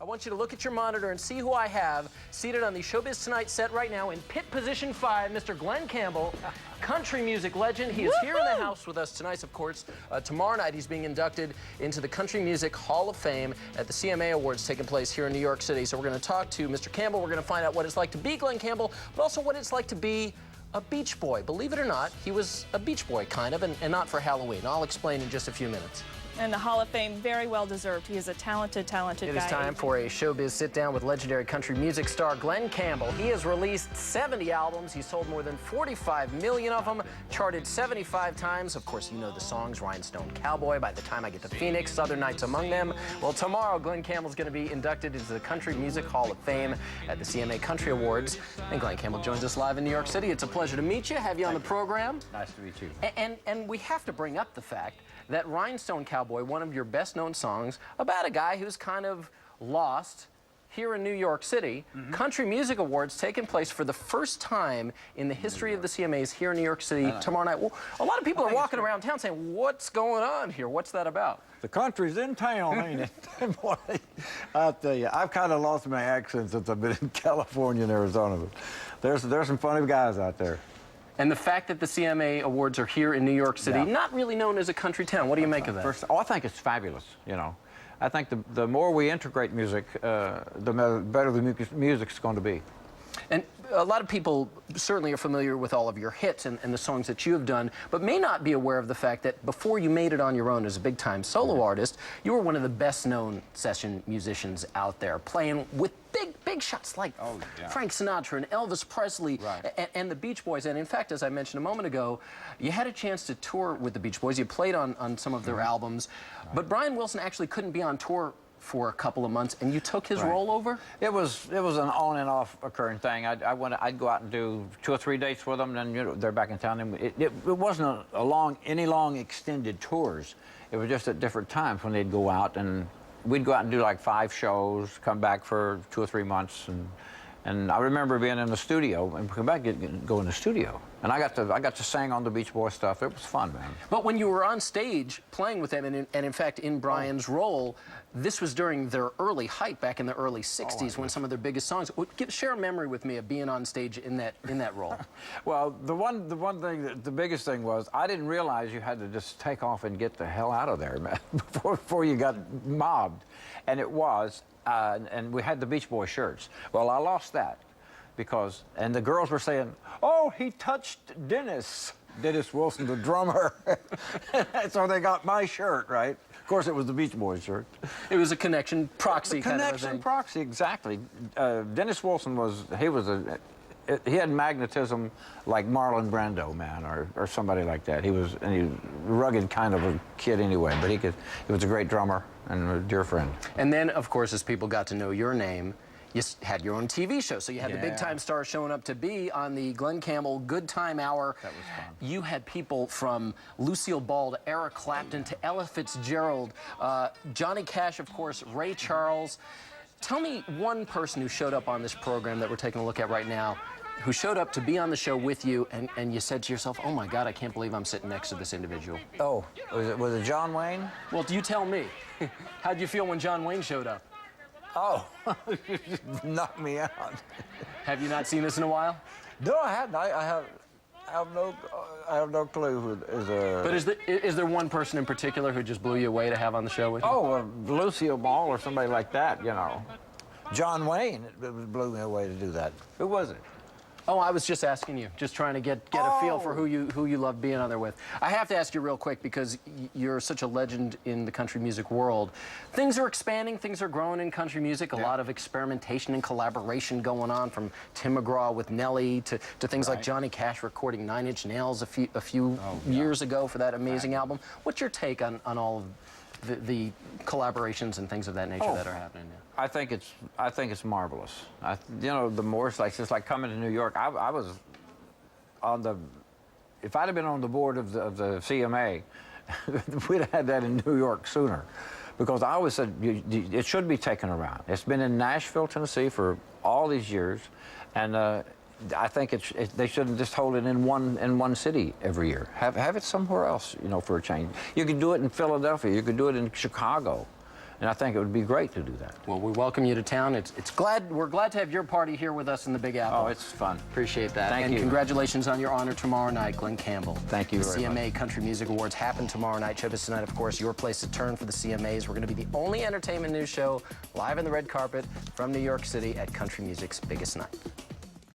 I want you to look at your monitor and see who I have seated on the Showbiz Tonight set right now in pit position 5, Mr. Glen Campbell, country music legend. He is here in the house with us tonight, of course. Tomorrow night, he's being inducted into the Country Music Hall of Fame at the CMA Awards taking place here in New York City. So we're going to talk to Mr. Campbell. We're going to find out what it's like to be Glen Campbell, but also what it's like to be a Beach Boy. Believe it or not, he was a Beach Boy, kind of, and not for Halloween. I'll explain in just a few minutes. And the Hall of Fame, very well deserved. He is a talented guy. It is time for a Showbiz sit-down with legendary country music star Glen Campbell. He has released 70 albums. He's sold more than 45 million of them, charted 75 times. Of course, you know the songs, Rhinestone Cowboy, By the Time I Get to Phoenix, Southern Nights among them. Well, tomorrow, Glen Campbell's going to be inducted into the Country Music Hall of Fame at the CMA Country Awards. And Glen Campbell joins us live in New York City. It's a pleasure to meet you, have you on the program. Nice to meet you. And we have to bring up the fact that Rhinestone Cowboy, one of your best-known songs, about a guy who's kind of lost here in New York City. Country Music Awards taking place for the first time in the history of the CMAs here in New York City tomorrow night. Well, a lot of people are walking around town saying, what's going on here? What's that about? The country's in town, ain't it? Boy, I'll tell you, I've kind of lost my accent since I've been in California and Arizona. But there's some funny guys out there. And the fact that the CMA Awards are here in New York City, not really known as a country town. What do you make of that? First, I think it's fabulous, you know. I think the more we integrate music, the better the music's going to be. And a lot of people certainly are familiar with all of your hits and the songs that you have done, but may not be aware of the fact that before you made it on your own as a big-time solo artist, you were one of the best-known session musicians out there, playing with big shots like Frank Sinatra and Elvis Presley and the Beach Boys. And in fact, as I mentioned a moment ago, you had a chance to tour with the Beach Boys. You played on some of their albums, but Brian Wilson actually couldn't be on tour for a couple of months, and you took his role over? It was an on and off occurring thing. I'd go out and do 2 or 3 dates with them, and then they're back in town. And it wasn't any long extended tours. It was just at different times when they'd go out, and we'd go out and do like 5 shows, come back for 2 or 3 months, and I remember being in the studio and come back and go in the studio. And I got to sing on the Beach Boy stuff. It was fun, man. But when you were on stage playing with them, and in fact in Brian's role, this was during their early height back in the early '60s when some of their biggest songs. Share a memory with me of being on stage in that role. Well, the one thing, the biggest thing was I didn't realize you had to just take off and get the hell out of there, man, before you got mobbed, and it was. And we had the Beach Boy shirts. Well, I lost that because, and the girls were saying, oh, he touched Dennis Wilson, the drummer. So they got my shirt, right? Of course, it was the Beach Boy shirt. It was a connection proxy kind of a thing. Connection proxy, exactly. Dennis Wilson he had magnetism like Marlon Brando, man, or somebody like that. He was a rugged kind of a kid anyway, but he was a great drummer and a dear friend. And then, of course, as people got to know your name, you had your own TV show. So you had the big-time stars showing up to be on the Glen Campbell Goodtime Hour. That was fun. You had people from Lucille Ball to Eric Clapton to Ella Fitzgerald, Johnny Cash, of course, Ray Charles. Tell me one person who showed up on this program that we're taking a look at right now, who showed up to be on the show with you, and you said to yourself, oh my God, I can't believe I'm sitting next to this individual. Oh, was it John Wayne? Well, you tell me. How'd you feel when John Wayne showed up? Oh, you just knocked me out. Have you not seen this in a while? No, I hadn't. I have no clue who is a... But is there one person in particular who just blew you away to have on the show with you? Oh, Lucille Ball or somebody like that, you know. John Wayne, it blew me away to do that. Who was it? Oh, I was just asking you, just trying to get a feel for who you love being on there with. I have to ask you real quick because you're such a legend in the country music world. Things are expanding, things are growing in country music. A lot of experimentation and collaboration going on, from Tim McGraw with Nelly to things like Johnny Cash recording 9 Inch Nails a few years ago for that amazing album. What's your take on all of the collaborations and things of that nature that are happening now? I think it's marvelous. You know, the more it's just like coming to New York. I was on the, if I'd have been on the board of the CMA, we'd have had that in New York sooner, because I always said it should be taken around. It's been in Nashville, Tennessee for all these years, and I think they shouldn't just hold it in one city every year. Have it somewhere else, you know, for a change. You could do it in Philadelphia. You could do it in Chicago. And I think it would be great to do that. Well, we welcome you to town. We're glad to have your party here with us in the Big Apple. Oh, it's fun. Appreciate that. Thank and you. Congratulations on your honor tomorrow night, Glen Campbell. Thank you the very CMA much. Country Music Awards happen tomorrow night. Showbiz Tonight, of course, your place to turn for the CMAs. We're going to be the only entertainment news show live on the red carpet from New York City at country music's biggest night.